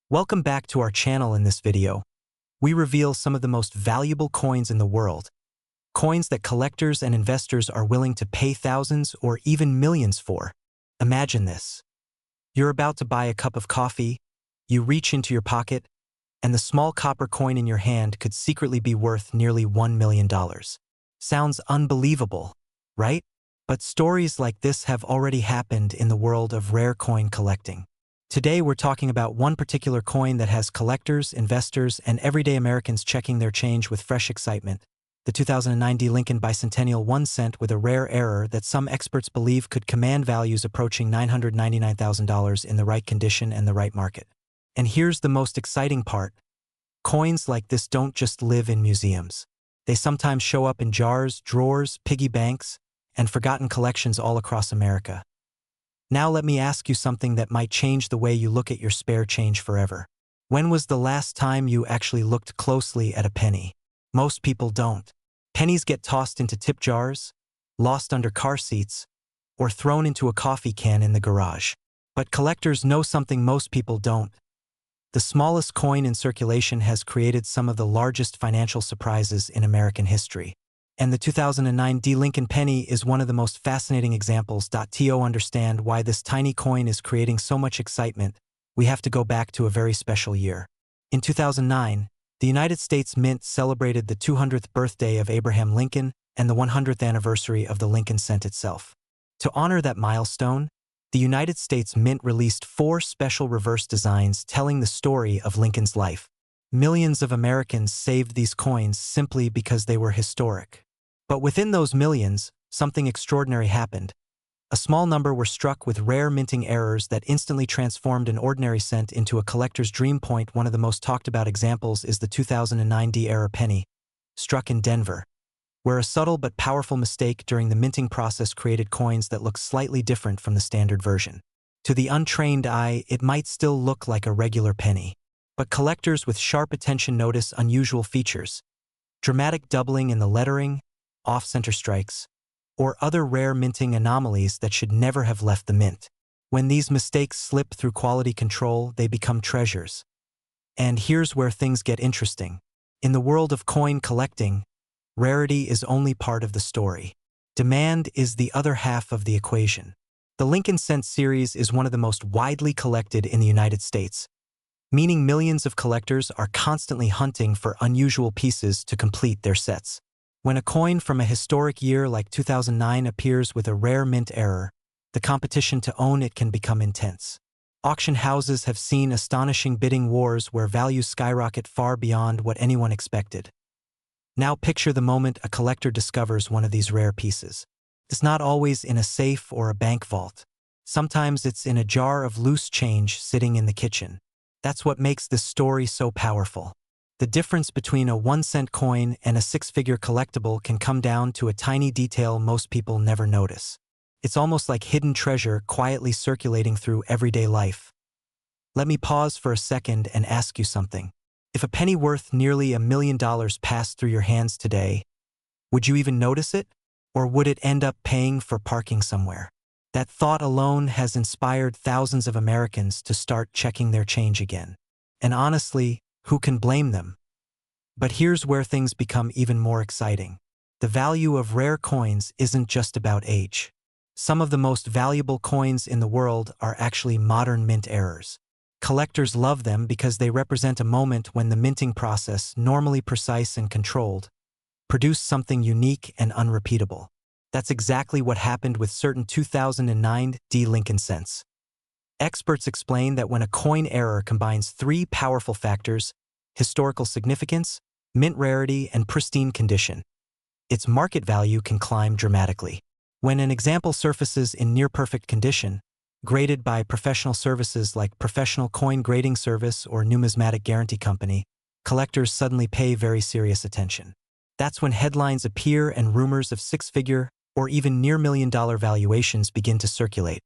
Welcome back to our channel. In this video, we reveal some of the most valuable coins in the world, coins that collectors and investors are willing to pay thousands or even millions for. Imagine this. You're about to buy a cup of coffee, you reach into your pocket, and the small copper coin in your hand could secretly be worth nearly $1 million. Sounds unbelievable, right? But stories like this have already happened in the world of rare coin collecting. Today we're talking about one particular coin that has collectors, investors, and everyday Americans checking their change with fresh excitement. The 2009 D. Lincoln Bicentennial 1 cent with a rare error that some experts believe could command values approaching $999,000 in the right condition and the right market. And here's the most exciting part. Coins like this don't just live in museums. They sometimes show up in jars, drawers, piggy banks, and forgotten collections all across America. Now let me ask you something that might change the way you look at your spare change forever. When was the last time you actually looked closely at a penny? Most people don't. Pennies get tossed into tip jars, lost under car seats, or thrown into a coffee can in the garage. But collectors know something most people don't. The smallest coin in circulation has created some of the largest financial surprises in American history. And the 2009 D. Lincoln penny is one of the most fascinating examples. To understand why this tiny coin is creating so much excitement, we have to go back to a very special year. In 2009, the United States Mint celebrated the 200th birthday of Abraham Lincoln and the 100th anniversary of the Lincoln cent itself. To honor that milestone, the United States Mint released 4 special reverse designs telling the story of Lincoln's life. Millions of Americans saved these coins simply because they were historic. But within those millions, something extraordinary happened. A small number were struck with rare minting errors that instantly transformed an ordinary cent into a collector's dream point. One of the most talked about examples is the 2009 D-era penny, struck in Denver, where a subtle but powerful mistake during the minting process created coins that look slightly different from the standard version. To the untrained eye, it might still look like a regular penny. But collectors with sharp attention notice unusual features: dramatic doubling in the lettering, off-center strikes, or other rare minting anomalies that should never have left the mint. When these mistakes slip through quality control, they become treasures. And here's where things get interesting. In the world of coin collecting, rarity is only part of the story. Demand is the other half of the equation. The Lincoln cent series is one of the most widely collected in the United States, meaning millions of collectors are constantly hunting for unusual pieces to complete their sets. When a coin from a historic year like 2009 appears with a rare mint error, the competition to own it can become intense. Auction houses have seen astonishing bidding wars where values skyrocket far beyond what anyone expected. Now picture the moment a collector discovers one of these rare pieces. It's not always in a safe or a bank vault. Sometimes it's in a jar of loose change sitting in the kitchen. That's what makes this story so powerful. The difference between a 1-cent coin and a 6-figure collectible can come down to a tiny detail most people never notice. It's almost like hidden treasure quietly circulating through everyday life. Let me pause for a second and ask you something. If a penny worth nearly $1 million passed through your hands today, would you even notice it? Or would it end up paying for parking somewhere? That thought alone has inspired thousands of Americans to start checking their change again. And honestly, who can blame them? But here's where things become even more exciting. The value of rare coins isn't just about age. Some of the most valuable coins in the world are actually modern mint errors. Collectors love them because they represent a moment when the minting process, normally precise and controlled, produced something unique and unrepeatable. That's exactly what happened with certain 2009 D. Lincoln cents. Experts explain that when a coin error combines 3 powerful factors: historical significance, mint rarity, and pristine condition, its market value can climb dramatically. When an example surfaces in near-perfect condition, graded by professional services like Professional Coin Grading Service or Numismatic Guarantee Company, collectors suddenly pay very serious attention. That's when headlines appear and rumors of 6-figure or even near $1 million valuations begin to circulate.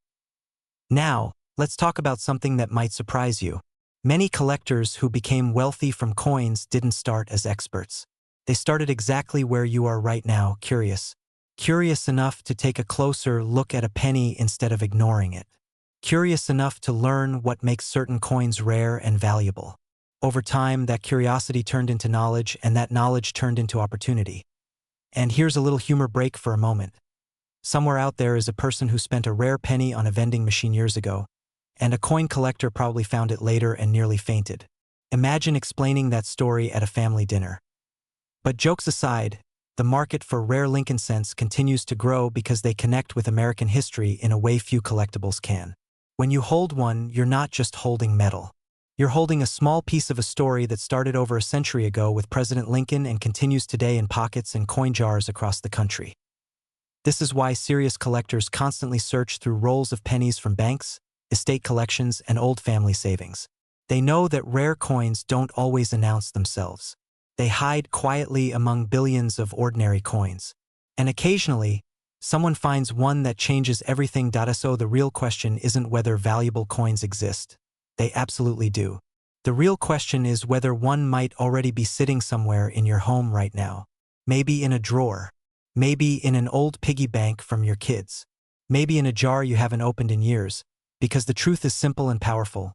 Now, let's talk about something that might surprise you. Many collectors who became wealthy from coins didn't start as experts. They started exactly where you are right now, curious enough to take a closer look at a penny instead of ignoring it. curious enough to learn what makes certain coins rare and valuable. Over time, that curiosity turned into knowledge, and that knowledge turned into opportunity. And here's a little humor break for a moment. Somewhere out there is a person who spent a rare penny on a vending machine years ago, and a coin collector probably found it later and nearly fainted. Imagine explaining that story at a family dinner. But jokes aside, the market for rare Lincoln cents continues to grow because they connect with American history in a way few collectibles can. When you hold one, you're not just holding metal. You're holding a small piece of a story that started over a century ago with President Lincoln and continues today in pockets and coin jars across the country. This is why serious collectors constantly search through rolls of pennies from banks, estate collections, and old family savings. They know that rare coins don't always announce themselves. They hide quietly among billions of ordinary coins. And occasionally, someone finds one that changes everything. So the real question isn't whether valuable coins exist. They absolutely do. The real question is whether one might already be sitting somewhere in your home right now. Maybe in a drawer. Maybe in an old piggy bank from your kids. Maybe in a jar you haven't opened in years. Because the truth is simple and powerful.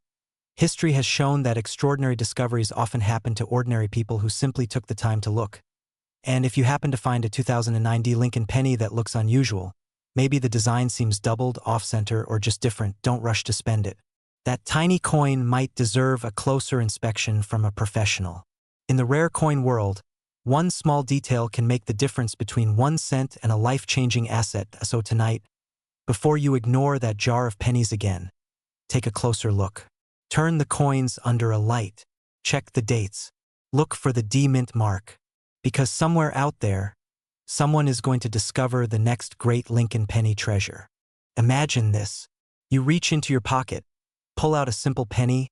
History has shown that extraordinary discoveries often happen to ordinary people who simply took the time to look. And if you happen to find a 2009 Lincoln penny that looks unusual, maybe the design seems doubled, off-center, or just different, don't rush to spend it. That tiny coin might deserve a closer inspection from a professional. In the rare coin world, one small detail can make the difference between 1 cent and a life-changing asset. So tonight, before you ignore that jar of pennies again, take a closer look. Turn the coins under a light. Check the dates. Look for the D-mint mark. Because somewhere out there, someone is going to discover the next great Lincoln penny treasure. Imagine this. You reach into your pocket, pull out a simple penny,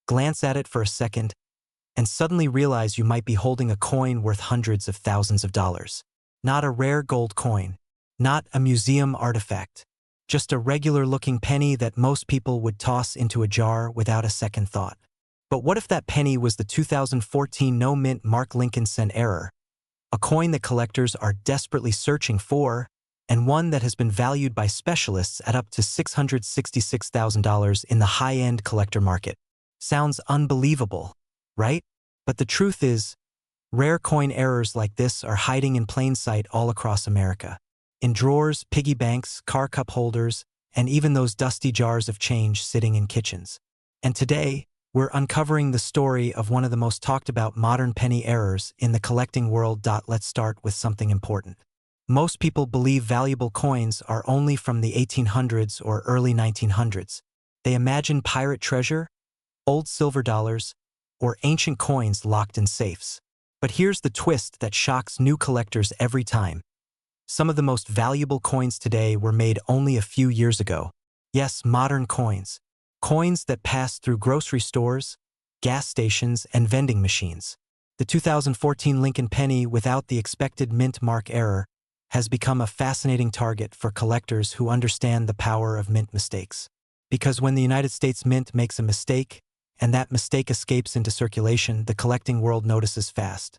glance at it for a second, and suddenly realize you might be holding a coin worth hundreds of thousands of dollars. Not a rare gold coin, not a museum artifact, just a regular-looking penny that most people would toss into a jar without a second thought. But what if that penny was the 2014 no-mint mark Lincoln cent error, a coin that collectors are desperately searching for, and one that has been valued by specialists at up to $666,000 in the high-end collector market? Sounds unbelievable, right? But the truth is, rare coin errors like this are hiding in plain sight all across America. In drawers, piggy banks, car cup holders, and even those dusty jars of change sitting in kitchens. And today, we're uncovering the story of one of the most talked about modern penny errors in the collecting world. Let's start with something important. Most people believe valuable coins are only from the 1800s or early 1900s. They imagine pirate treasure, old silver dollars, or ancient coins locked in safes. But here's the twist that shocks new collectors every time. Some of the most valuable coins today were made only a few years ago. Yes, modern coins. Coins that pass through grocery stores, gas stations, and vending machines. The 2014 Lincoln penny without the expected mint mark error has become a fascinating target for collectors who understand the power of mint mistakes. Because when the United States Mint makes a mistake, and that mistake escapes into circulation, the collecting world notices fast.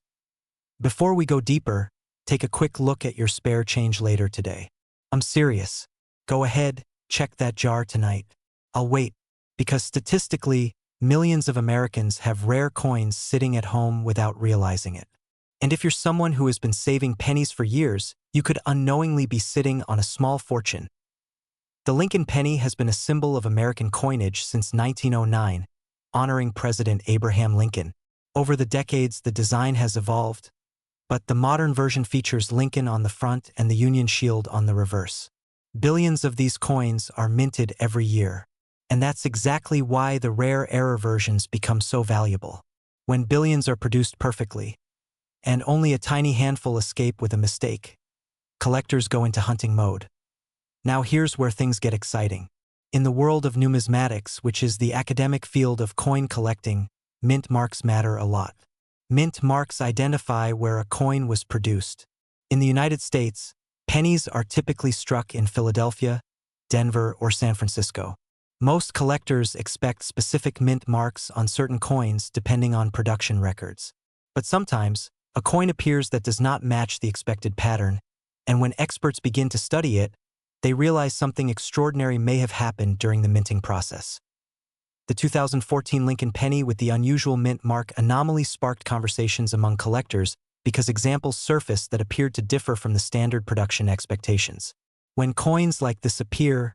Before we go deeper, take a quick look at your spare change later today. I'm serious. Go ahead, check that jar tonight. I'll wait, because statistically, millions of Americans have rare coins sitting at home without realizing it. And if you're someone who has been saving pennies for years, you could unknowingly be sitting on a small fortune. The Lincoln penny has been a symbol of American coinage since 1909, honoring President Abraham Lincoln. Over the decades, the design has evolved, but the modern version features Lincoln on the front and the Union shield on the reverse. Billions of these coins are minted every year, and that's exactly why the rare error versions become so valuable. When billions are produced perfectly, and only a tiny handful escape with a mistake, collectors go into hunting mode. Now here's where things get exciting. In the world of numismatics, which is the academic field of coin collecting, mint marks matter a lot. Mint marks identify where a coin was produced. In the United States, pennies are typically struck in Philadelphia, Denver, or San Francisco. Most collectors expect specific mint marks on certain coins depending on production records. But sometimes, a coin appears that does not match the expected pattern, and when experts begin to study it, they realize something extraordinary may have happened during the minting process. The 2014 Lincoln penny with the unusual mint mark anomaly sparked conversations among collectors because examples surfaced that appeared to differ from the standard production expectations. When coins like this appear,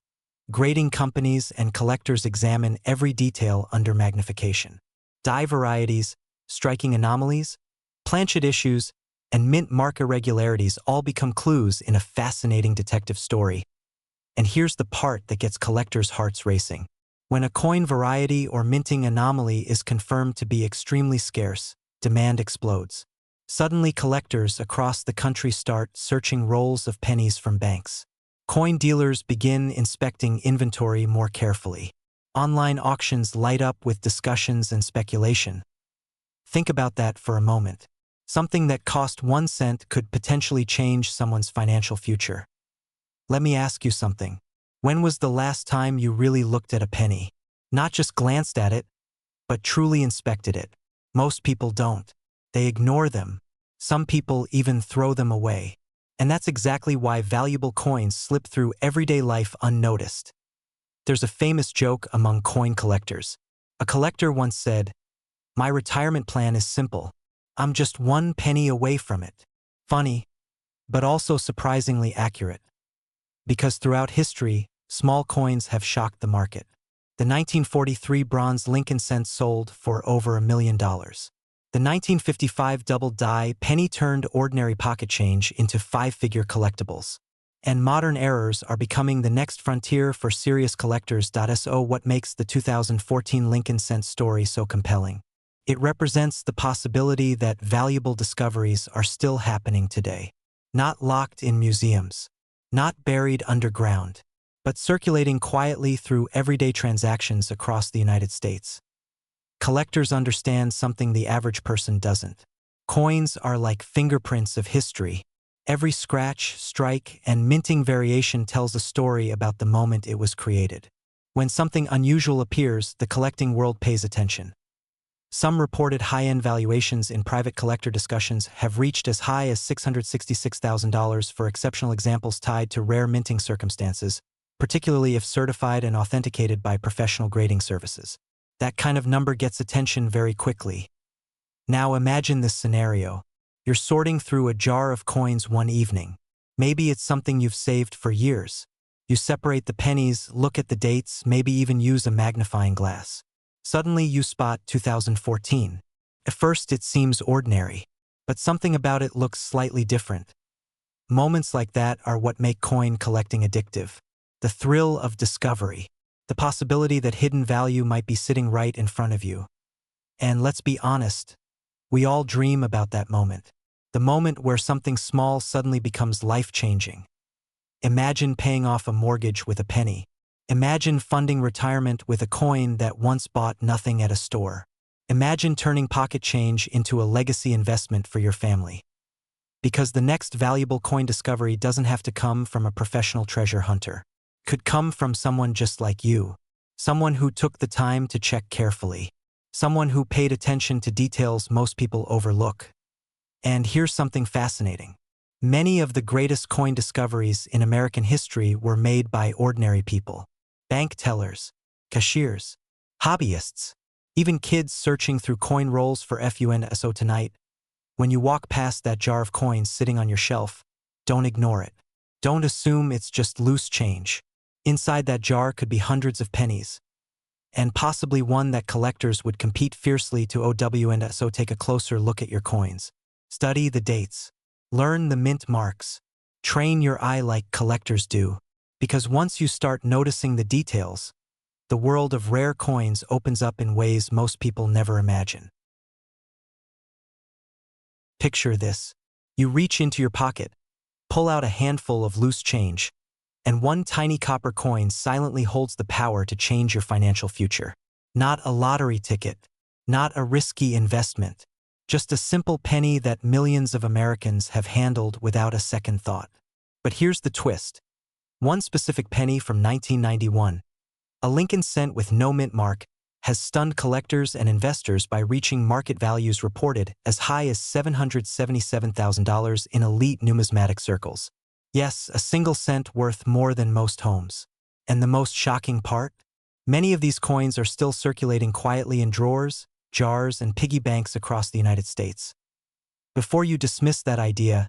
grading companies and collectors examine every detail under magnification. Die varieties, striking anomalies, planchet issues, and mint mark irregularities all become clues in a fascinating detective story. And here's the part that gets collectors' hearts racing. When a coin variety or minting anomaly is confirmed to be extremely scarce, demand explodes. Suddenly, collectors across the country start searching rolls of pennies from banks. Coin dealers begin inspecting inventory more carefully. Online auctions light up with discussions and speculation. Think about that for a moment. Something that cost 1 cent could potentially change someone's financial future. Let me ask you something. When was the last time you really looked at a penny? Not just glanced at it, but truly inspected it. Most people don't. They ignore them. Some people even throw them away. And that's exactly why valuable coins slip through everyday life unnoticed. There's a famous joke among coin collectors. A collector once said, "My retirement plan is simple. I'm just 1 penny away from it." Funny, but also surprisingly accurate. Because throughout history, small coins have shocked the market. The 1943 bronze Lincoln cent sold for over $1 million. The 1955 double die penny turned ordinary pocket change into 5-figure collectibles. And modern errors are becoming the next frontier for serious collectors. So what makes the 2014 Lincoln cent story so compelling? It represents the possibility that valuable discoveries are still happening today. Not locked in museums. Not buried underground, but circulating quietly through everyday transactions across the United States. Collectors understand something the average person doesn't. Coins are like fingerprints of history. Every scratch, strike, and minting variation tells a story about the moment it was created. When something unusual appears, the collecting world pays attention. Some reported high-end valuations in private collector discussions have reached as high as $666,000 for exceptional examples tied to rare minting circumstances, particularly if certified and authenticated by professional grading services. That kind of number gets attention very quickly. Now imagine this scenario. You're sorting through a jar of coins one evening. Maybe it's something you've saved for years. You separate the pennies, look at the dates, maybe even use a magnifying glass. Suddenly you spot 2014. At first it seems ordinary, but something about it looks slightly different. Moments like that are what make coin collecting addictive. The thrill of discovery. The possibility that hidden value might be sitting right in front of you. And let's be honest, we all dream about that moment. The moment where something small suddenly becomes life-changing. Imagine paying off a mortgage with a penny. Imagine funding retirement with a coin that once bought nothing at a store. Imagine turning pocket change into a legacy investment for your family. Because the next valuable coin discovery doesn't have to come from a professional treasure hunter. It could come from someone just like you. Someone who took the time to check carefully. Someone who paid attention to details most people overlook. And here's something fascinating. Many of the greatest coin discoveries in American history were made by ordinary people. Bank tellers, cashiers, hobbyists, even kids searching through coin rolls for fun. So tonight, when you walk past that jar of coins sitting on your shelf, don't ignore it. Don't assume it's just loose change. Inside that jar could be hundreds of pennies, and possibly one that collectors would compete fiercely to own. So take a closer look at your coins. Study the dates. Learn the mint marks. Train your eye like collectors do. Because once you start noticing the details, the world of rare coins opens up in ways most people never imagine. Picture this. You reach into your pocket, pull out a handful of loose change, and one tiny copper coin silently holds the power to change your financial future. Not a lottery ticket, not a risky investment, just a simple penny that millions of Americans have handled without a second thought. But here's the twist. One specific penny from 1991, a Lincoln cent with no mint mark, has stunned collectors and investors by reaching market values reported as high as $777,000 in elite numismatic circles. Yes, a single cent worth more than most homes. And the most shocking part? Many of these coins are still circulating quietly in drawers, jars, and piggy banks across the United States. Before you dismiss that idea,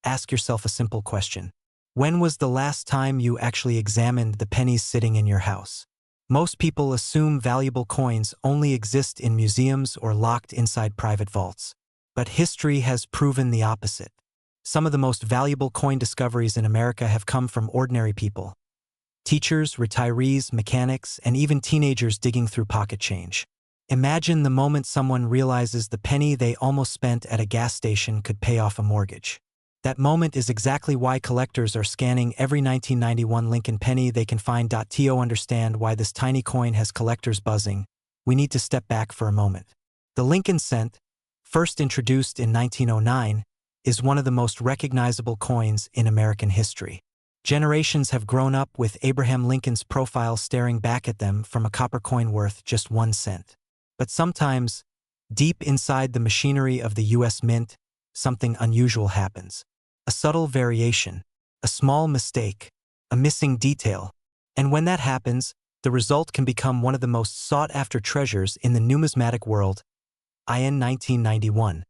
ask yourself a simple question. When was the last time you actually examined the pennies sitting in your house? Most people assume valuable coins only exist in museums or locked inside private vaults. But history has proven the opposite. Some of the most valuable coin discoveries in America have come from ordinary people. Teachers, retirees, mechanics, and even teenagers digging through pocket change. Imagine the moment someone realizes the penny they almost spent at a gas station could pay off a mortgage. That moment is exactly why collectors are scanning every 1991 Lincoln penny they can find. To understand why this tiny coin has collectors buzzing, we need to step back for a moment. The Lincoln cent, first introduced in 1909, is one of the most recognizable coins in American history. Generations have grown up with Abraham Lincoln's profile staring back at them from a copper coin worth just 1 cent. But sometimes, deep inside the machinery of the U.S. Mint, something unusual happens. A subtle variation, a small mistake, a missing detail. And when that happens, the result can become one of the most sought-after treasures in the numismatic world. In 1991,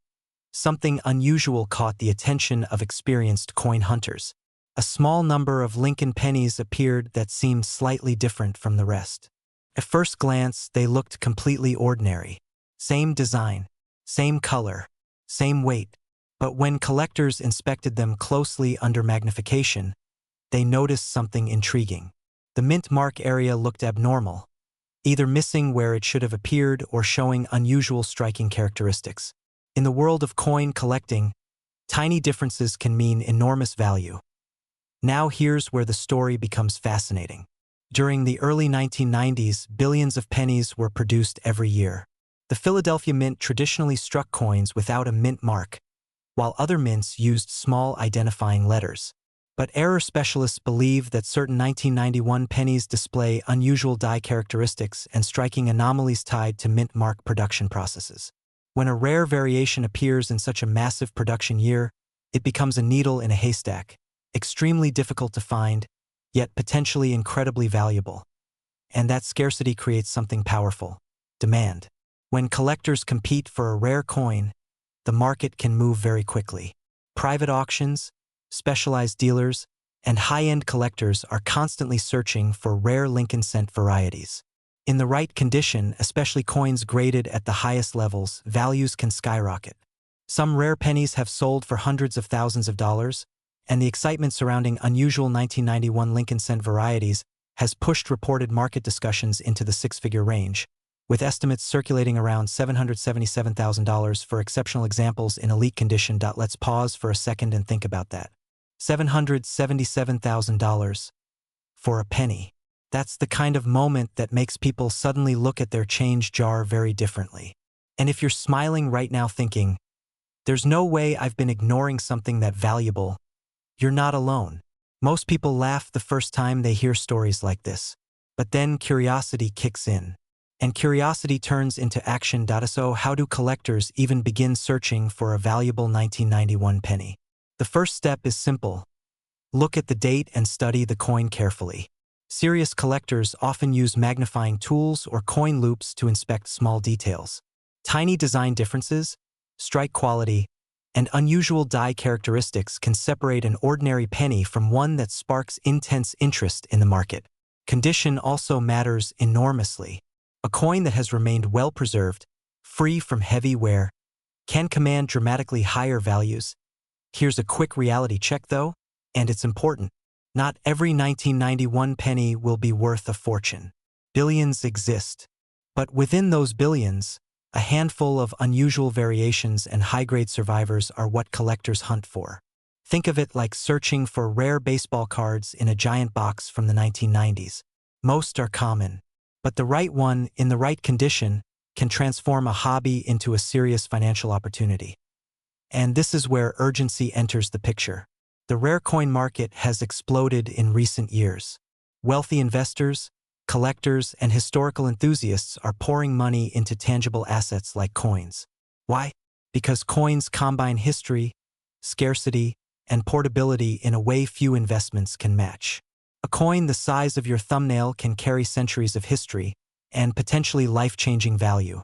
something unusual caught the attention of experienced coin hunters. A small number of Lincoln pennies appeared that seemed slightly different from the rest. At first glance, they looked completely ordinary. Same design, same color, same weight. But when collectors inspected them closely under magnification, they noticed something intriguing. The mint mark area looked abnormal, either missing where it should have appeared or showing unusual striking characteristics. In the world of coin collecting, tiny differences can mean enormous value. Now here's where the story becomes fascinating. During the early 1990s, billions of pennies were produced every year. The Philadelphia Mint traditionally struck coins without a mint mark, while other mints used small identifying letters. But error specialists believe that certain 1991 pennies display unusual die characteristics and striking anomalies tied to mint mark production processes. When a rare variation appears in such a massive production year, it becomes a needle in a haystack, extremely difficult to find, yet potentially incredibly valuable. And that scarcity creates something powerful: demand. When collectors compete for a rare coin, the market can move very quickly. Private auctions, specialized dealers, and high-end collectors are constantly searching for rare Lincoln cent varieties. In the right condition, especially coins graded at the highest levels, values can skyrocket. Some rare pennies have sold for hundreds of thousands of dollars, and the excitement surrounding unusual 1991 Lincoln cent varieties has pushed reported market discussions into the six-figure range, with estimates circulating around $777,000 for exceptional examples in elite condition. Let's pause for a second and think about that. $777,000 for a penny. That's the kind of moment that makes people suddenly look at their change jar very differently. And if you're smiling right now thinking, "There's no way I've been ignoring something that valuable," you're not alone. Most people laugh the first time they hear stories like this. But then curiosity kicks in. And curiosity turns into action. So how do collectors even begin searching for a valuable 1991 penny? The first step is simple. Look at the date and study the coin carefully. Serious collectors often use magnifying tools or coin loops to inspect small details. Tiny design differences, strike quality, and unusual die characteristics can separate an ordinary penny from one that sparks intense interest in the market. Condition also matters enormously. A coin that has remained well-preserved, free from heavy wear, can command dramatically higher values. Here's a quick reality check though, and it's important. Not every 1991 penny will be worth a fortune. Billions exist. But within those billions, a handful of unusual variations and high-grade survivors are what collectors hunt for. Think of it like searching for rare baseball cards in a giant box from the 1990s. Most are common, but the right one, in the right condition, can transform a hobby into a serious financial opportunity. And this is where urgency enters the picture. The rare coin market has exploded in recent years. Wealthy investors, collectors, and historical enthusiasts are pouring money into tangible assets like coins. Why? Because coins combine history, scarcity, and portability in a way few investments can match. A coin the size of your thumbnail can carry centuries of history and potentially life-changing value.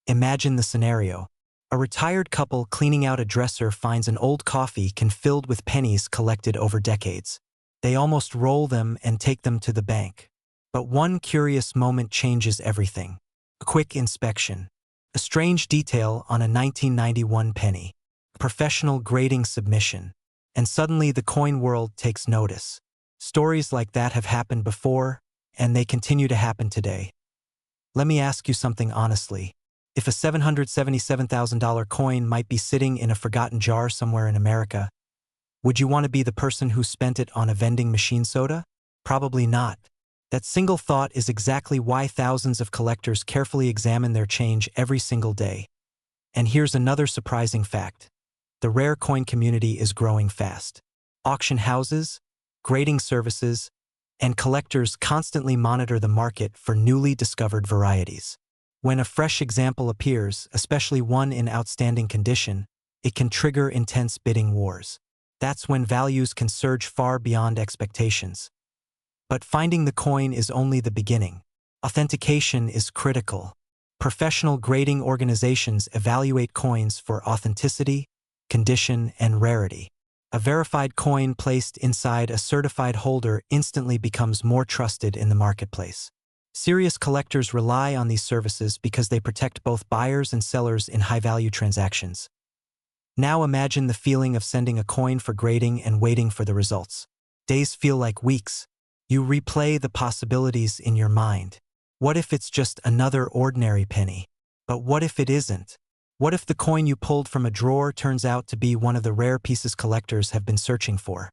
Imagine the scenario. A retired couple cleaning out a dresser finds an old coffee can filled with pennies collected over decades. They almost roll them and take them to the bank. But one curious moment changes everything. A quick inspection. A strange detail on a 1991 penny. A professional grading submission. And suddenly the coin world takes notice. Stories like that have happened before, and they continue to happen today. Let me ask you something honestly. If a $777,000 coin might be sitting in a forgotten jar somewhere in America, would you want to be the person who spent it on a vending machine soda? Probably not. That single thought is exactly why thousands of collectors carefully examine their change every single day. And here's another surprising fact. The rare coin community is growing fast. Auction houses, grading services, and collectors constantly monitor the market for newly discovered varieties. When a fresh example appears, especially one in outstanding condition, it can trigger intense bidding wars. That's when values can surge far beyond expectations. But finding the coin is only the beginning. Authentication is critical. Professional grading organizations evaluate coins for authenticity, condition, and rarity. A verified coin placed inside a certified holder instantly becomes more trusted in the marketplace. Serious collectors rely on these services because they protect both buyers and sellers in high-value transactions. Now imagine the feeling of sending a coin for grading and waiting for the results. Days feel like weeks. You replay the possibilities in your mind. What if it's just another ordinary penny? But what if it isn't? What if the coin you pulled from a drawer turns out to be one of the rare pieces collectors have been searching for?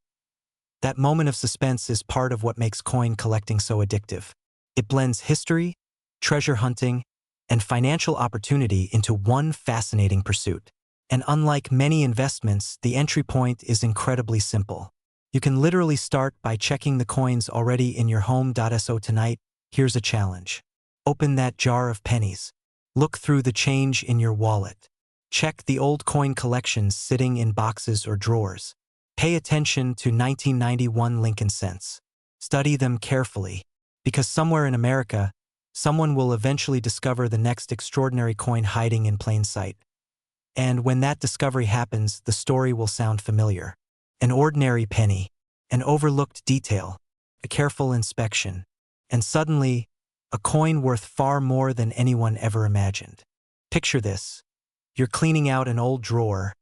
That moment of suspense is part of what makes coin collecting so addictive. It blends history, treasure hunting, and financial opportunity into one fascinating pursuit. And unlike many investments, the entry point is incredibly simple. You can literally start by checking the coins already in your home. So tonight, here's a challenge. Open that jar of pennies. Look through the change in your wallet. Check the old coin collections sitting in boxes or drawers. Pay attention to 1991 Lincoln cents. Study them carefully. Because somewhere in America, someone will eventually discover the next extraordinary coin hiding in plain sight. And when that discovery happens, the story will sound familiar. An ordinary penny, an overlooked detail, a careful inspection, and suddenly, a coin worth far more than anyone ever imagined. Picture this. You're cleaning out an old drawer,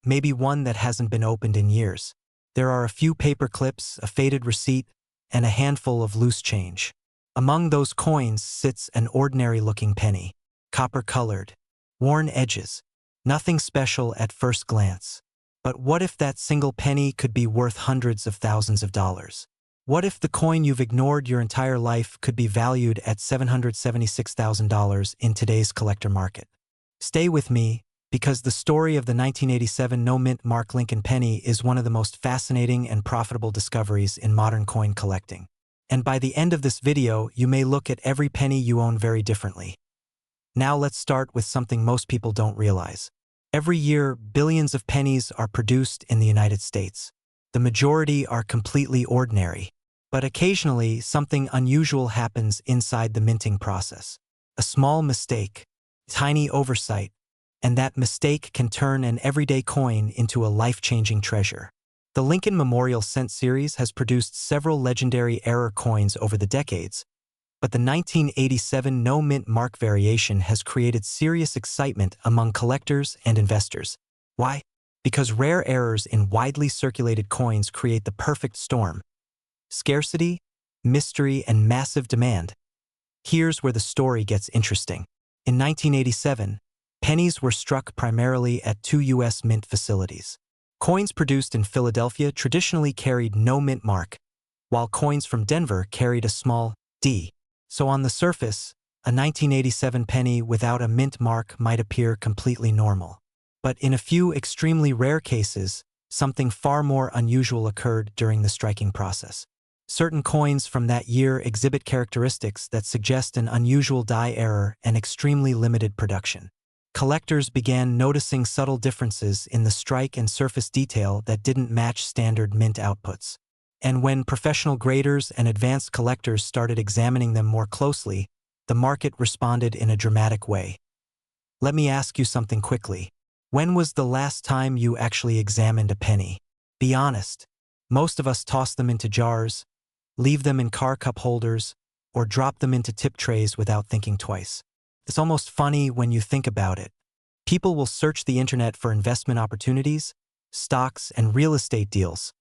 maybe one that hasn't been opened in years. There are a few paper clips, a faded receipt, and a handful of loose change. Among those coins sits an ordinary-looking penny, copper-colored, worn edges, nothing special at first glance. But what if that single penny could be worth hundreds of thousands of dollars? What if the coin you've ignored your entire life could be valued at $776,000 in today's collector market? Stay with me, because the story of the 1987 no-mint mark Lincoln penny is one of the most fascinating and profitable discoveries in modern coin collecting. And by the end of this video, you may look at every penny you own very differently. Now let's start with something most people don't realize. Every year, billions of pennies are produced in the United States. The majority are completely ordinary. But occasionally, something unusual happens inside the minting process. A small mistake, tiny oversight, and that mistake can turn an everyday coin into a life-changing treasure. The Lincoln Memorial Cent series has produced several legendary error coins over the decades, but the 1987 no-mint mark variation has created serious excitement among collectors and investors. Why? Because rare errors in widely circulated coins create the perfect storm. Scarcity, mystery, and massive demand. Here's where the story gets interesting. In 1987, pennies were struck primarily at 2 U.S. mint facilities. Coins produced in Philadelphia traditionally carried no mint mark, while coins from Denver carried a small D. So on the surface, a 1987 penny without a mint mark might appear completely normal. But in a few extremely rare cases, something far more unusual occurred during the striking process. Certain coins from that year exhibit characteristics that suggest an unusual die error and extremely limited production. collectors began noticing subtle differences in the strike and surface detail that didn't match standard mint outputs. And when professional graders and advanced collectors started examining them more closely, the market responded in a dramatic way. Let me ask you something quickly. When was the last time you actually examined a penny? Be honest. Most of us toss them into jars, leave them in car cup holders, or drop them into tip trays without thinking twice. It's almost funny when you think about it. People will search the internet for investment opportunities, stocks, and real estate deals,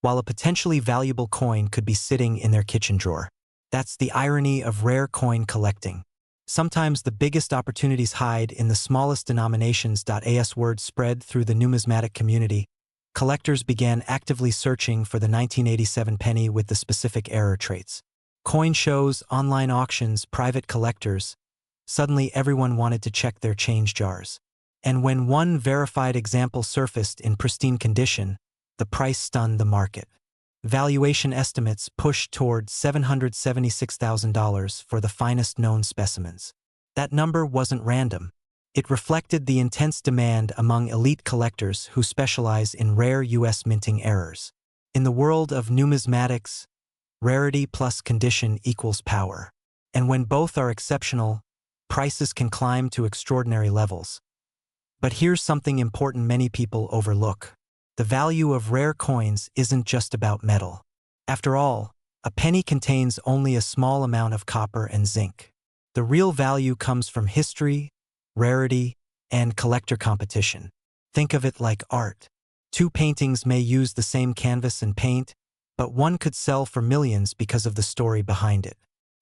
while a potentially valuable coin could be sitting in their kitchen drawer. That's the irony of rare coin collecting. Sometimes the biggest opportunities hide in the smallest denominations. As word spread through the numismatic community, collectors began actively searching for the 1987 penny with the specific error traits. Coin shows, online auctions, private collectors. Suddenly everyone wanted to check their change jars. And when one verified example surfaced in pristine condition, the price stunned the market. Valuation estimates pushed toward $776,000 for the finest known specimens. That number wasn't random. It reflected the intense demand among elite collectors who specialize in rare U.S. minting errors. In the world of numismatics, rarity plus condition equals power. And when both are exceptional, prices can climb to extraordinary levels. But here's something important many people overlook. The value of rare coins isn't just about metal. After all, a penny contains only a small amount of copper and zinc. The real value comes from history, rarity, and collector competition. Think of it like art. Two paintings may use the same canvas and paint, but one could sell for millions because of the story behind it.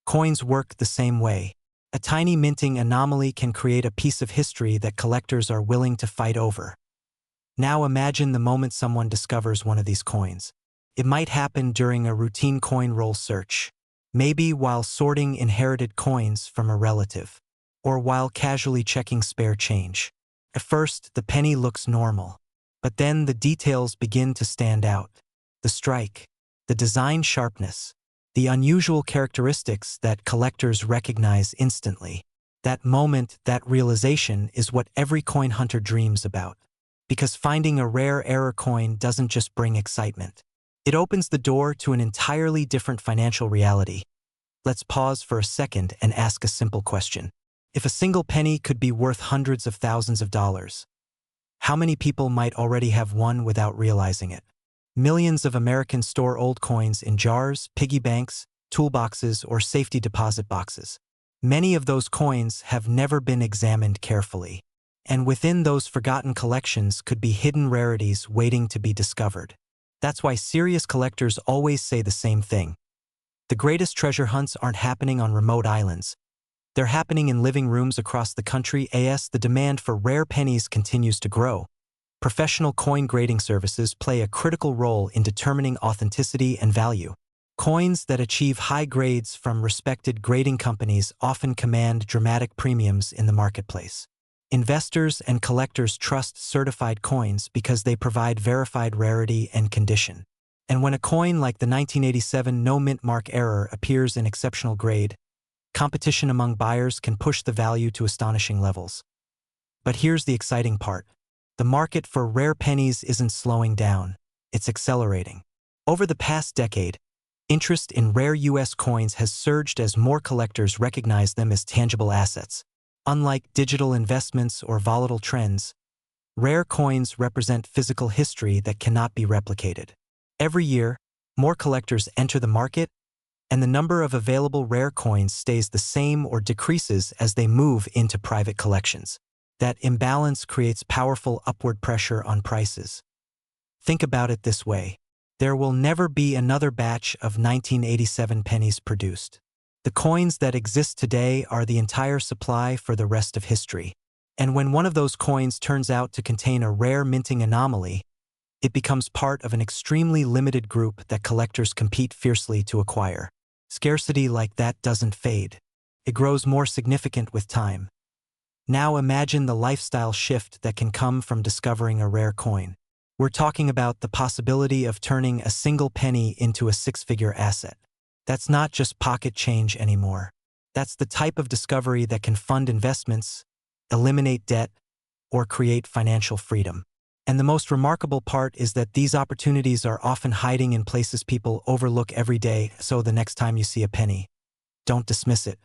Coins work the same way. A tiny minting anomaly can create a piece of history that collectors are willing to fight over. Now imagine the moment someone discovers one of these coins. It might happen during a routine coin roll search, maybe while sorting inherited coins from a relative, or while casually checking spare change. At first, the penny looks normal, but then the details begin to stand out. The strike, the design sharpness, the unusual characteristics that collectors recognize instantly. That moment, that realization is what every coin hunter dreams about. Because finding a rare error coin doesn't just bring excitement. It opens the door to an entirely different financial reality. Let's pause for a second and ask a simple question. If a single penny could be worth hundreds of thousands of dollars, how many people might already have one without realizing it? Millions of Americans store old coins in jars, piggy banks, toolboxes, or safety deposit boxes. Many of those coins have never been examined carefully. And within those forgotten collections could be hidden rarities waiting to be discovered. That's why serious collectors always say the same thing. The greatest treasure hunts aren't happening on remote islands. They're happening in living rooms across the country. The demand for rare pennies continues to grow. Professional coin grading services play a critical role in determining authenticity and value. Coins that achieve high grades from respected grading companies often command dramatic premiums in the marketplace. Investors and collectors trust certified coins because they provide verified rarity and condition. And when a coin like the 1987 no mint mark error appears in exceptional grade, competition among buyers can push the value to astonishing levels. But here's the exciting part. The market for rare pennies isn't slowing down, it's accelerating. Over the past decade, interest in rare U.S. coins has surged as more collectors recognize them as tangible assets. Unlike digital investments or volatile trends, rare coins represent physical history that cannot be replicated. Every year, more collectors enter the market, and the number of available rare coins stays the same or decreases as they move into private collections. That imbalance creates powerful upward pressure on prices. Think about it this way. There will never be another batch of 1987 pennies produced. The coins that exist today are the entire supply for the rest of history. And when one of those coins turns out to contain a rare minting anomaly, it becomes part of an extremely limited group that collectors compete fiercely to acquire. Scarcity like that doesn't fade. It grows more significant with time. Now imagine the lifestyle shift that can come from discovering a rare coin. We're talking about the possibility of turning a single penny into a six-figure asset. That's not just pocket change anymore. That's the type of discovery that can fund investments, eliminate debt, or create financial freedom. And the most remarkable part is that these opportunities are often hiding in places people overlook every day, so the next time you see a penny, don't dismiss it.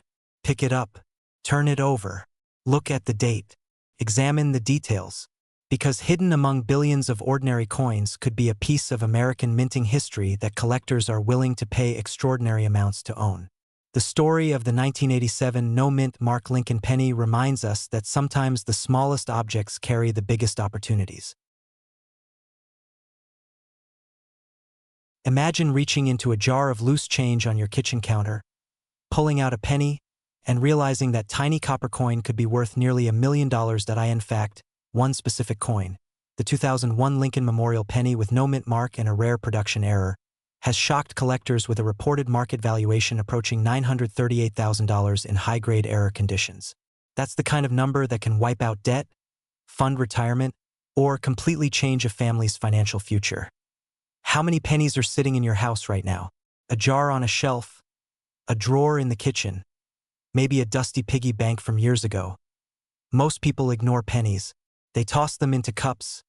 Pick it up, turn it over, look at the date, examine the details, because hidden among billions of ordinary coins could be a piece of American minting history that collectors are willing to pay extraordinary amounts to own. The story of the 1987 no-mint Mark Lincoln penny reminds us that sometimes the smallest objects carry the biggest opportunities. Imagine reaching into a jar of loose change on your kitchen counter, pulling out a penny, and realizing that tiny copper coin could be worth nearly $1 million. In fact, one specific coin, the 2001 Lincoln Memorial penny with no mint mark and a rare production error, has shocked collectors with a reported market valuation approaching $938,000 in high-grade error conditions. That's the kind of number that can wipe out debt, fund retirement, or completely change a family's financial future. How many pennies are sitting in your house right now? A jar on a shelf? A drawer in the kitchen? Maybe a dusty piggy bank from years ago? Most people ignore pennies. They toss them into cups,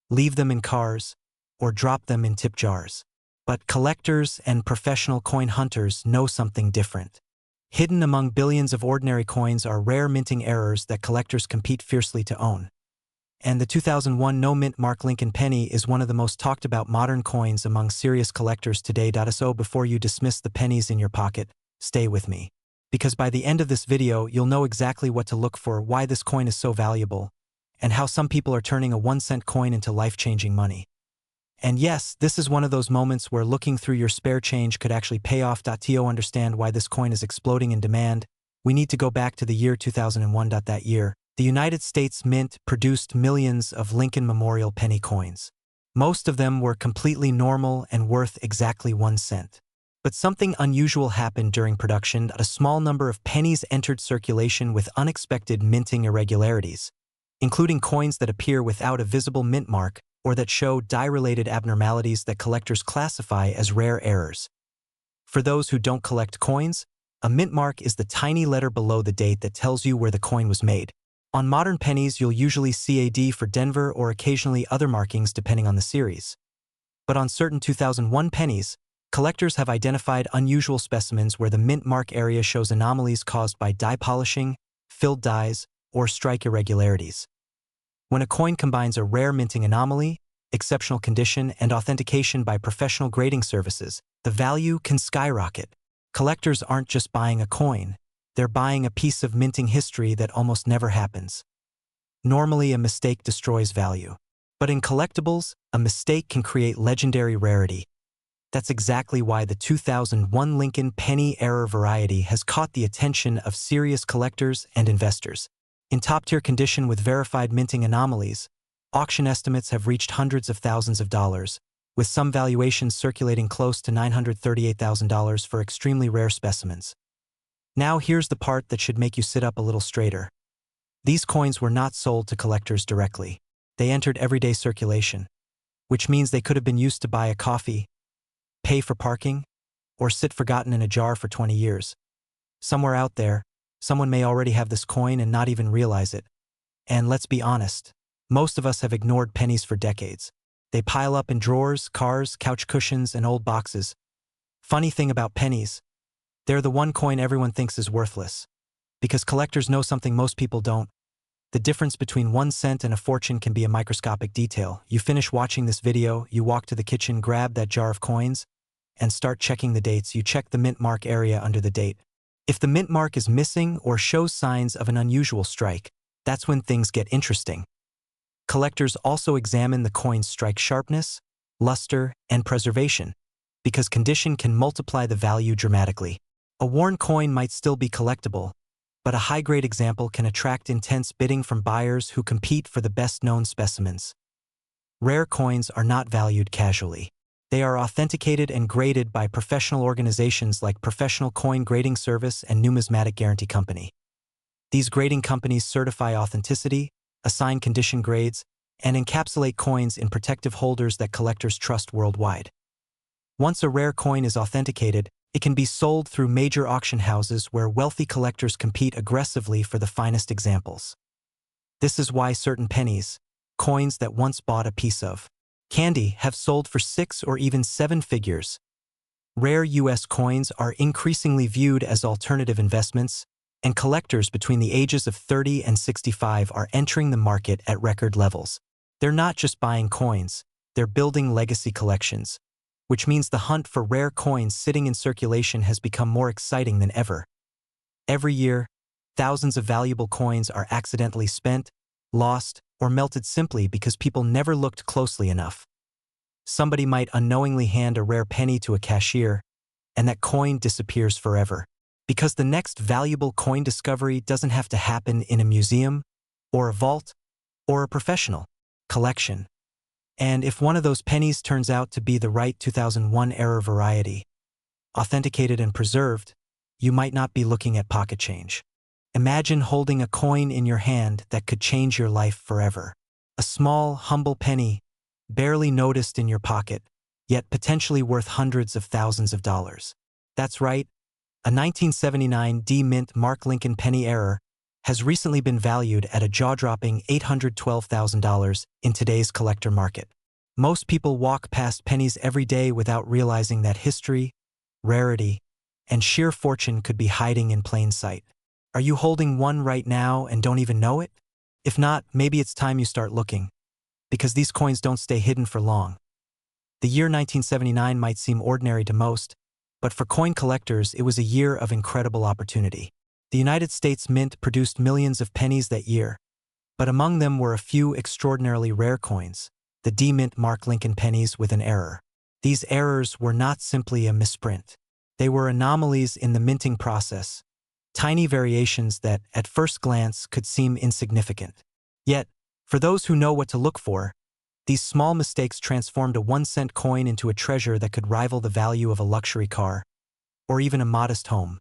leave them in cars, or drop them in tip jars. But collectors and professional coin hunters know something different. Hidden among billions of ordinary coins are rare minting errors that collectors compete fiercely to own. And the 2001 no-mint Mark Lincoln penny is one of the most talked about modern coins among serious collectors today. So before you dismiss the pennies in your pocket, stay with me. Because by the end of this video, you'll know exactly what to look for, why this coin is so valuable, and how some people are turning a 1-cent coin into life-changing money. And yes, this is one of those moments where looking through your spare change could actually pay off. To understand why this coin is exploding in demand, we need to go back to the year 2001. That year, the United States Mint produced millions of Lincoln Memorial penny coins. Most of them were completely normal and worth exactly 1 cent. But something unusual happened during production. A small number of pennies entered circulation with unexpected minting irregularities, including coins that appear without a visible mint mark or that show die-related abnormalities that collectors classify as rare errors. For those who don't collect coins, a mint mark is the tiny letter below the date that tells you where the coin was made. On modern pennies, you'll usually see AD for Denver or occasionally other markings depending on the series. But on certain 2001 pennies, collectors have identified unusual specimens where the mint mark area shows anomalies caused by die polishing, filled dies, or strike irregularities. When a coin combines a rare minting anomaly, exceptional condition, and authentication by professional grading services, the value can skyrocket. Collectors aren't just buying a coin, they're buying a piece of minting history that almost never happens. Normally, a mistake destroys value. But in collectibles, a mistake can create legendary rarity. That's exactly why the 2001 Lincoln penny error variety has caught the attention of serious collectors and investors. In top-tier condition with verified minting anomalies, auction estimates have reached hundreds of thousands of dollars, with some valuations circulating close to $938,000 for extremely rare specimens. Now here's the part that should make you sit up a little straighter. These coins were not sold to collectors directly. They entered everyday circulation, which means they could have been used to buy a coffee, pay for parking, or sit forgotten in a jar for 20 years. Somewhere out there, someone may already have this coin and not even realize it. And let's be honest, most of us have ignored pennies for decades. They pile up in drawers, cars, couch cushions, and old boxes. Funny thing about pennies, they're the one coin everyone thinks is worthless. Because collectors know something most people don't. The difference between 1 cent and a fortune can be a microscopic detail. You finish watching this video, you walk to the kitchen, grab that jar of coins, and start checking the dates. You check the mint mark area under the date. If the mint mark is missing or shows signs of an unusual strike, that's when things get interesting. Collectors also examine the coin's strike sharpness, luster, and preservation, because condition can multiply the value dramatically. A worn coin might still be collectible, but a high-grade example can attract intense bidding from buyers who compete for the best-known specimens. Rare coins are not valued casually. They are authenticated and graded by professional organizations like Professional Coin Grading Service and Numismatic Guarantee Company. These grading companies certify authenticity, assign condition grades, and encapsulate coins in protective holders that collectors trust worldwide. Once a rare coin is authenticated, it can be sold through major auction houses where wealthy collectors compete aggressively for the finest examples. This is why certain pennies, coins that once bought a piece of candy, have sold for 6 or even 7 figures. Rare U.S. coins are increasingly viewed as alternative investments, and collectors between the ages of 30 and 65 are entering the market at record levels. They're not just buying coins, they're building legacy collections, which means the hunt for rare coins sitting in circulation has become more exciting than ever. Every year, thousands of valuable coins are accidentally spent, lost, or melted simply because people never looked closely enough. Somebody might unknowingly hand a rare penny to a cashier, and that coin disappears forever. Because the next valuable coin discovery doesn't have to happen in a museum, or a vault, or a professional collection. And if one of those pennies turns out to be the right 2001 era variety, authenticated and preserved, you might not be looking at pocket change. Imagine holding a coin in your hand that could change your life forever. A small, humble penny, barely noticed in your pocket, yet potentially worth hundreds of thousands of dollars. That's right, a 1979 D-Mint Mark Lincoln penny error has recently been valued at a jaw-dropping $812,000 in today's collector market. Most people walk past pennies every day without realizing that history, rarity, and sheer fortune could be hiding in plain sight. Are you holding one right now and don't even know it? If not, maybe it's time you start looking, because these coins don't stay hidden for long. The year 1979 might seem ordinary to most, but for coin collectors it was a year of incredible opportunity. The United States Mint produced millions of pennies that year, but among them were a few extraordinarily rare coins, the D-Mint Mark Lincoln pennies with an error. These errors were not simply a misprint. They were anomalies in the minting process, tiny variations that, at first glance, could seem insignificant. Yet, for those who know what to look for, these small mistakes transformed a 1-cent coin into a treasure that could rival the value of a luxury car, or even a modest home.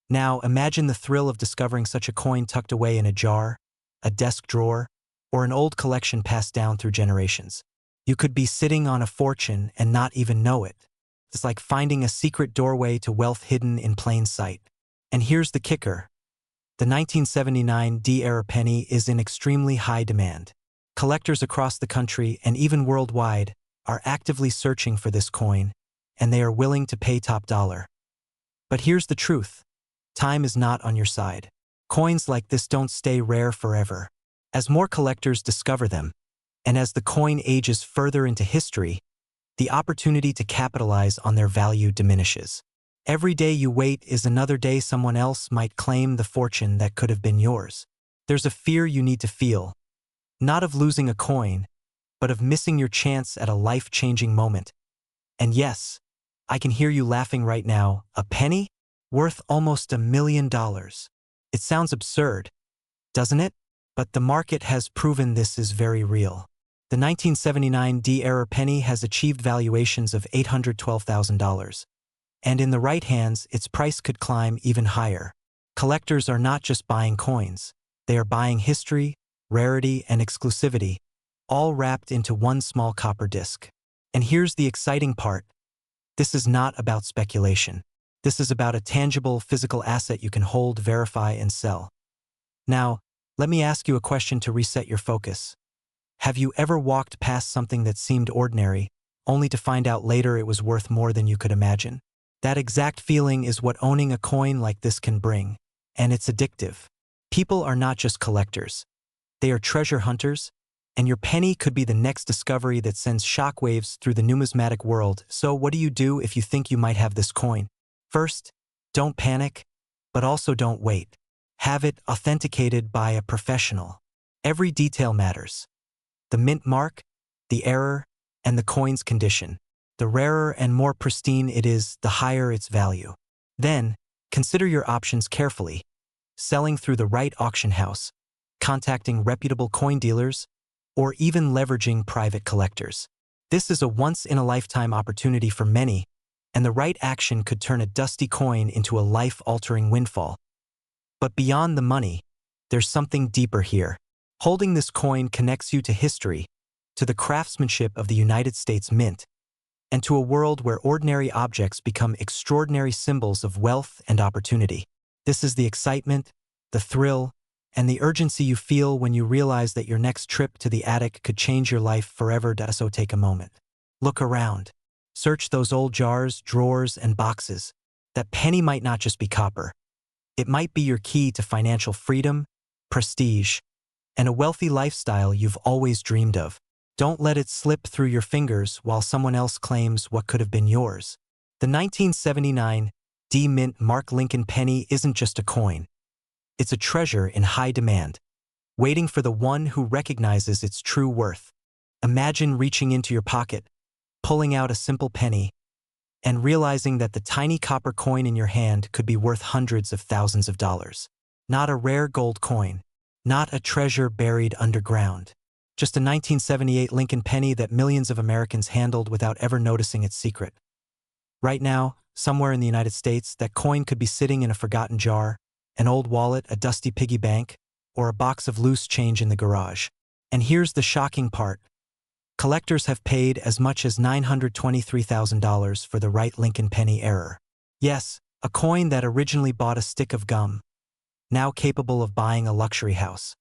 Now, imagine the thrill of discovering such a coin tucked away in a jar, a desk drawer, or an old collection passed down through generations. You could be sitting on a fortune and not even know it. It's like finding a secret doorway to wealth hidden in plain sight. And here's the kicker. The 1979 D-era penny is in extremely high demand. Collectors across the country and even worldwide are actively searching for this coin, and they are willing to pay top dollar. But here's the truth. Time is not on your side. Coins like this don't stay rare forever. As more collectors discover them, and as the coin ages further into history, the opportunity to capitalize on their value diminishes. Every day you wait is another day someone else might claim the fortune that could have been yours. There's a fear you need to feel, not of losing a coin, but of missing your chance at a life-changing moment. And yes, I can hear you laughing right now. A penny? Worth almost $1 million. It sounds absurd, doesn't it? But the market has proven this is very real. The 1979 D-era penny has achieved valuations of $812,000. And in the right hands, its price could climb even higher. Collectors are not just buying coins. They are buying history, rarity, and exclusivity, all wrapped into one small copper disc. And here's the exciting part. This is not about speculation. This is about a tangible, physical asset you can hold, verify, and sell. Now, let me ask you a question to reset your focus. Have you ever walked past something that seemed ordinary, only to find out later it was worth more than you could imagine? That exact feeling is what owning a coin like this can bring, and it's addictive. People are not just collectors. They are treasure hunters, and your penny could be the next discovery that sends shockwaves through the numismatic world. So what do you do if you think you might have this coin? First, don't panic, but also don't wait. Have it authenticated by a professional. Every detail matters. The mint mark, the error, and the coin's condition. The rarer and more pristine it is, the higher its value. Then, consider your options carefully. Selling through the right auction house, contacting reputable coin dealers, or even leveraging private collectors. This is a once-in-a-lifetime opportunity for many, and the right action could turn a dusty coin into a life-altering windfall. But beyond the money, there's something deeper here. Holding this coin connects you to history, to the craftsmanship of the United States Mint, and to a world where ordinary objects become extraordinary symbols of wealth and opportunity. This is the excitement, the thrill, and the urgency you feel when you realize that your next trip to the attic could change your life forever. So take a moment. Look around. Search those old jars, drawers, and boxes. That penny might not just be copper. It might be your key to financial freedom, prestige, and a wealthy lifestyle you've always dreamed of. Don't let it slip through your fingers while someone else claims what could have been yours. The 1979 D Mint Mark Lincoln penny isn't just a coin. It's a treasure in high demand, waiting for the one who recognizes its true worth. Imagine reaching into your pocket, pulling out a simple penny, and realizing that the tiny copper coin in your hand could be worth hundreds of thousands of dollars. Not a rare gold coin, not a treasure buried underground. Just a 1978 Lincoln penny that millions of Americans handled without ever noticing its secret. Right now, somewhere in the United States, that coin could be sitting in a forgotten jar, an old wallet, a dusty piggy bank, or a box of loose change in the garage. And here's the shocking part. Collectors have paid as much as $923,000 for the right Lincoln penny error. Yes, a coin that originally bought a stick of gum, now capable of buying a luxury house.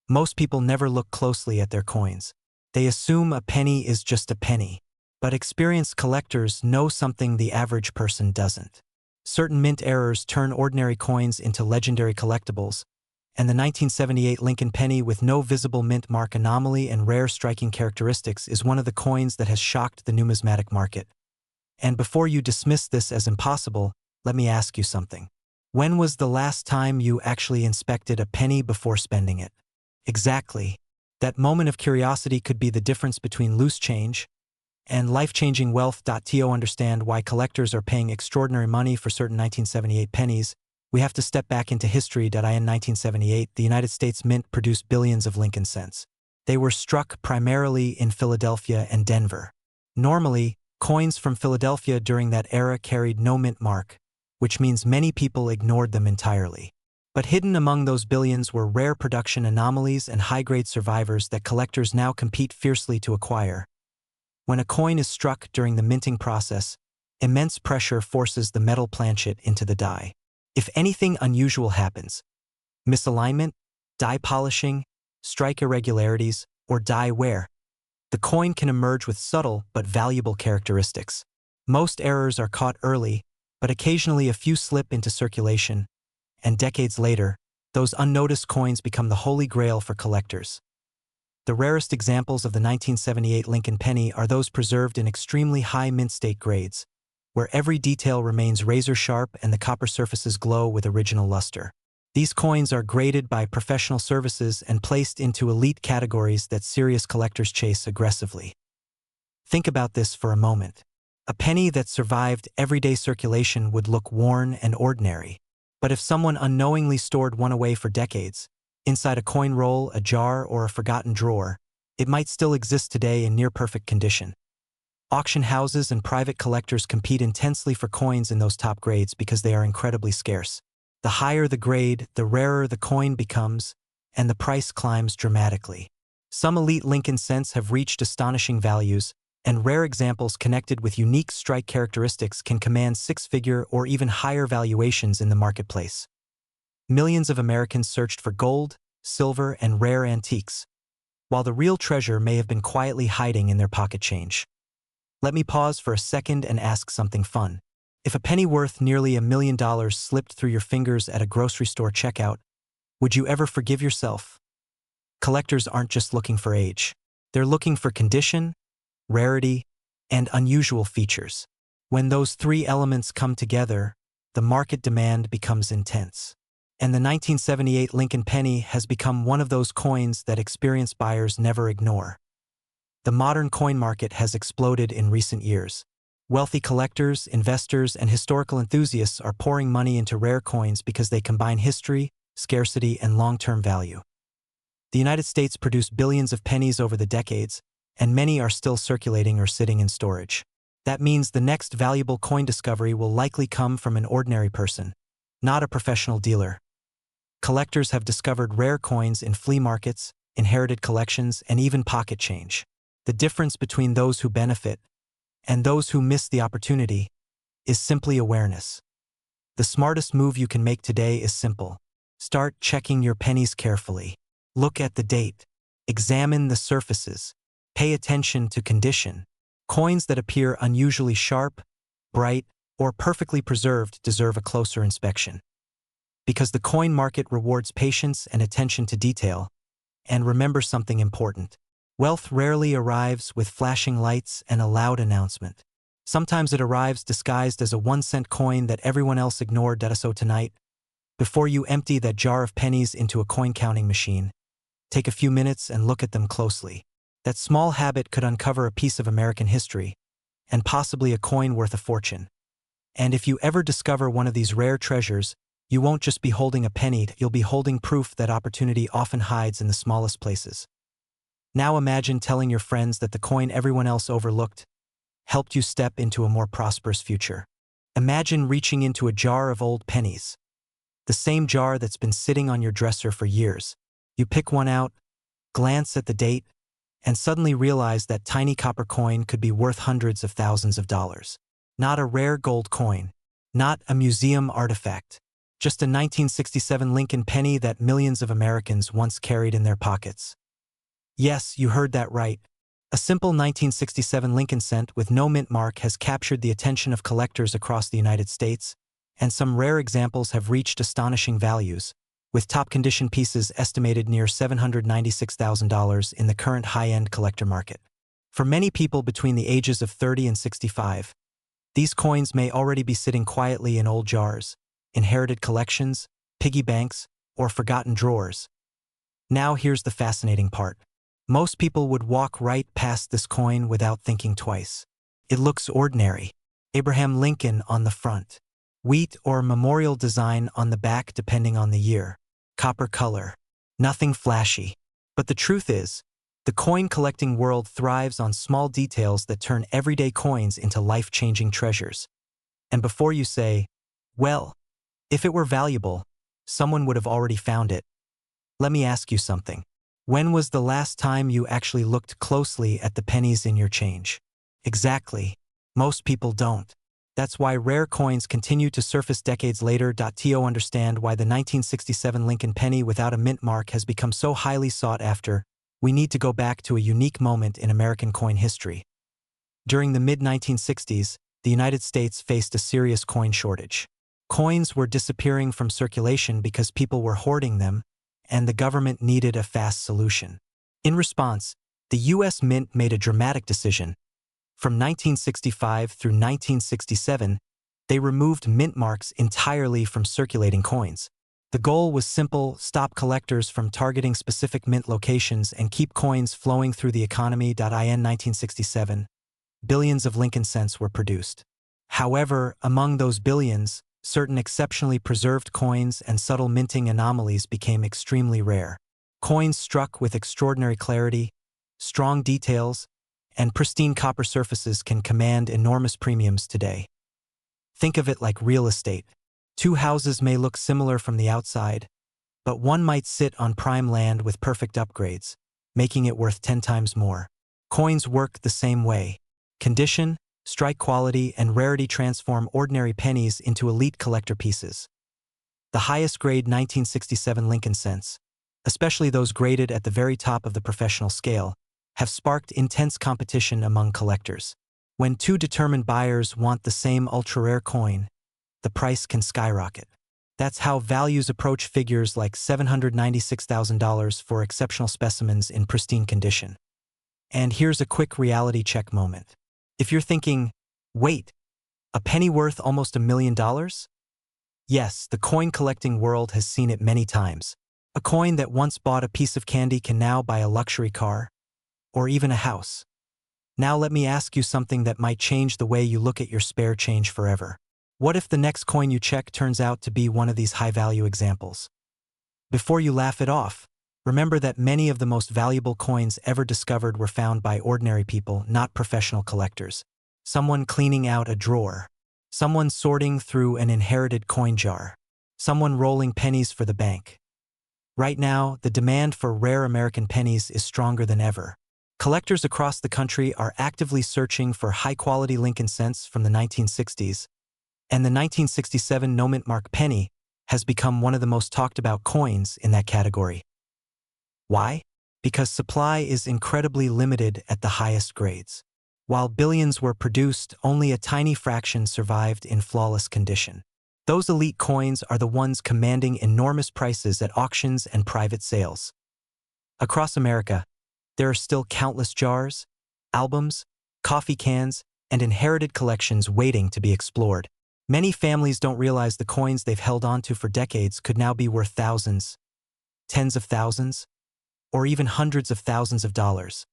Most people never look closely at their coins. They assume a penny is just a penny. But experienced collectors know something the average person doesn't. Certain mint errors turn ordinary coins into legendary collectibles, and the 1978 Lincoln penny with no visible mint mark anomaly and rare striking characteristics is one of the coins that has shocked the numismatic market. And before you dismiss this as impossible, let me ask you something. When was the last time you actually inspected a penny before spending it? Exactly. That moment of curiosity could be the difference between loose change and life-changing wealth. To understand why collectors are paying extraordinary money for certain 1978 pennies, we have to step back into history. In 1978, the United States Mint produced billions of Lincoln cents. They were struck primarily in Philadelphia and Denver. Normally, coins from Philadelphia during that era carried no mint mark, which means many people ignored them entirely. But hidden among those billions were rare production anomalies and high-grade survivors that collectors now compete fiercely to acquire. When a coin is struck during the minting process, immense pressure forces the metal planchet into the die. If anything unusual happens, misalignment, die polishing, strike irregularities, or die wear, the coin can emerge with subtle but valuable characteristics. Most errors are caught early, but occasionally a few slip into circulation, and decades later, those unnoticed coins become the holy grail for collectors. The rarest examples of the 1978 Lincoln penny are those preserved in extremely high mint state grades, where every detail remains razor-sharp and the copper surfaces glow with original luster. These coins are graded by professional services and placed into elite categories that serious collectors chase aggressively. Think about this for a moment. A penny that survived everyday circulation would look worn and ordinary. But if someone unknowingly stored one away for decades, inside a coin roll, a jar, or a forgotten drawer, it might still exist today in near-perfect condition. Auction houses and private collectors compete intensely for coins in those top grades because they are incredibly scarce. The higher the grade, the rarer the coin becomes, and the price climbs dramatically. Some elite Lincoln cents have reached astonishing values, and rare examples connected with unique strike characteristics can command six-figure or even higher valuations in the marketplace. Millions of Americans searched for gold, silver, and rare antiques, while the real treasure may have been quietly hiding in their pocket change. Let me pause for a second and ask something fun. If a penny worth nearly $1 million slipped through your fingers at a grocery store checkout, would you ever forgive yourself? Collectors aren't just looking for age. They're looking for condition, rarity, and unusual features. When those three elements come together, the market demand becomes intense. And the 1978 Lincoln penny has become one of those coins that experienced buyers never ignore. The modern coin market has exploded in recent years. Wealthy collectors, investors, and historical enthusiasts are pouring money into rare coins because they combine history, scarcity, and long-term value. The United States produced billions of pennies over the decades, and many are still circulating or sitting in storage. That means the next valuable coin discovery will likely come from an ordinary person, not a professional dealer. Collectors have discovered rare coins in flea markets, inherited collections, and even pocket change. The difference between those who benefit and those who miss the opportunity is simply awareness. The smartest move you can make today is simple. Start checking your pennies carefully. Look at the date. Examine the surfaces. Pay attention to condition. Coins that appear unusually sharp, bright, or perfectly preserved deserve a closer inspection. Because the coin market rewards patience and attention to detail. And remember something important. Wealth rarely arrives with flashing lights and a loud announcement. Sometimes it arrives disguised as a 1-cent coin that everyone else ignored. So tonight, before you empty that jar of pennies into a coin counting machine, take a few minutes and look at them closely. That small habit could uncover a piece of American history, and possibly a coin worth a fortune. And if you ever discover one of these rare treasures, you won't just be holding a penny, you'll be holding proof that opportunity often hides in the smallest places. Now imagine telling your friends that the coin everyone else overlooked helped you step into a more prosperous future. Imagine reaching into a jar of old pennies. The same jar that's been sitting on your dresser for years. You pick one out, glance at the date, and suddenly realize that tiny copper coin could be worth hundreds of thousands of dollars. Not a rare gold coin, not a museum artifact, just a 1967 Lincoln penny that millions of Americans once carried in their pockets. Yes, you heard that right. A simple 1967 Lincoln cent with no mint mark has captured the attention of collectors across the United States, and some rare examples have reached astonishing values, with top-condition pieces estimated near $796,000 in the current high-end collector market. For many people between the ages of 30 and 65, these coins may already be sitting quietly in old jars, inherited collections, piggy banks, or forgotten drawers. Now here's the fascinating part. Most people would walk right past this coin without thinking twice. It looks ordinary. Abraham Lincoln on the front. Wheat or memorial design on the back depending on the year. Copper color. Nothing flashy. But the truth is, the coin collecting world thrives on small details that turn everyday coins into life-changing treasures. And before you say, well, if it were valuable, someone would have already found it, let me ask you something. When was the last time you actually looked closely at the pennies in your change? Exactly. Most people don't. That's why rare coins continue to surface decades later. To understand why the 1967 Lincoln penny without a mint mark has become so highly sought after, we need to go back to a unique moment in American coin history. During the mid-1960s, the United States faced a serious coin shortage. Coins were disappearing from circulation because people were hoarding them, and the government needed a fast solution. In response, the U.S. Mint made a dramatic decision. From 1965 through 1967, they removed mint marks entirely from circulating coins. The goal was simple: stop collectors from targeting specific mint locations and keep coins flowing through the economy. In 1967, billions of Lincoln cents were produced. However, among those billions, certain exceptionally preserved coins and subtle minting anomalies became extremely rare. Coins struck with extraordinary clarity, strong details, and pristine copper surfaces can command enormous premiums today. Think of it like real estate. Two houses may look similar from the outside, but one might sit on prime land with perfect upgrades, making it worth 10 times more. Coins work the same way. Condition, strike quality, and rarity transform ordinary pennies into elite collector pieces. The highest grade 1967 Lincoln cents, especially those graded at the very top of the professional scale, have sparked intense competition among collectors. When two determined buyers want the same ultra-rare coin, the price can skyrocket. That's how values approach figures like $796,000 for exceptional specimens in pristine condition. And here's a quick reality check moment. If you're thinking, wait, a penny worth almost $1 million? Yes, the coin collecting world has seen it many times. A coin that once bought a piece of candy can now buy a luxury car, or even a house. Now let me ask you something that might change the way you look at your spare change forever. What if the next coin you check turns out to be one of these high-value examples? Before you laugh it off, remember that many of the most valuable coins ever discovered were found by ordinary people, not professional collectors. Someone cleaning out a drawer. Someone sorting through an inherited coin jar. Someone rolling pennies for the bank. Right now, the demand for rare American pennies is stronger than ever. Collectors across the country are actively searching for high-quality Lincoln cents from the 1960s, and the 1967 no mint mark penny has become one of the most talked about coins in that category. Why? Because supply is incredibly limited at the highest grades. While billions were produced, only a tiny fraction survived in flawless condition. Those elite coins are the ones commanding enormous prices at auctions and private sales. Across America, there are still countless jars, albums, coffee cans, and inherited collections waiting to be explored. Many families don't realize the coins they've held onto for decades could now be worth thousands, tens of thousands, or even hundreds of thousands of dollars.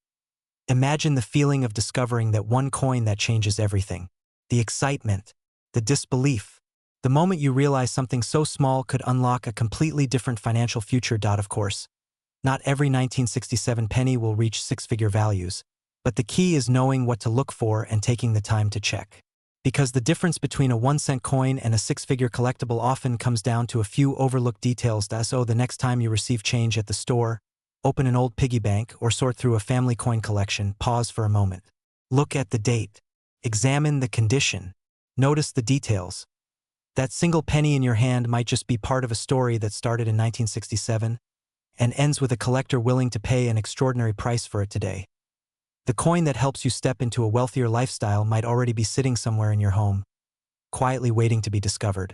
Imagine the feeling of discovering that one coin that changes everything. The excitement, the disbelief, the moment you realize something so small could unlock a completely different financial future. Of course, not every 1967 penny will reach six-figure values, but the key is knowing what to look for and taking the time to check. Because the difference between a 1-cent coin and a six-figure collectible often comes down to a few overlooked details. So the next time you receive change at the store, open an old piggy bank, or sort through a family coin collection, pause for a moment. Look at the date. Examine the condition. Notice the details. That single penny in your hand might just be part of a story that started in 1967 and ends with a collector willing to pay an extraordinary price for it today. The coin that helps you step into a wealthier lifestyle might already be sitting somewhere in your home, quietly waiting to be discovered.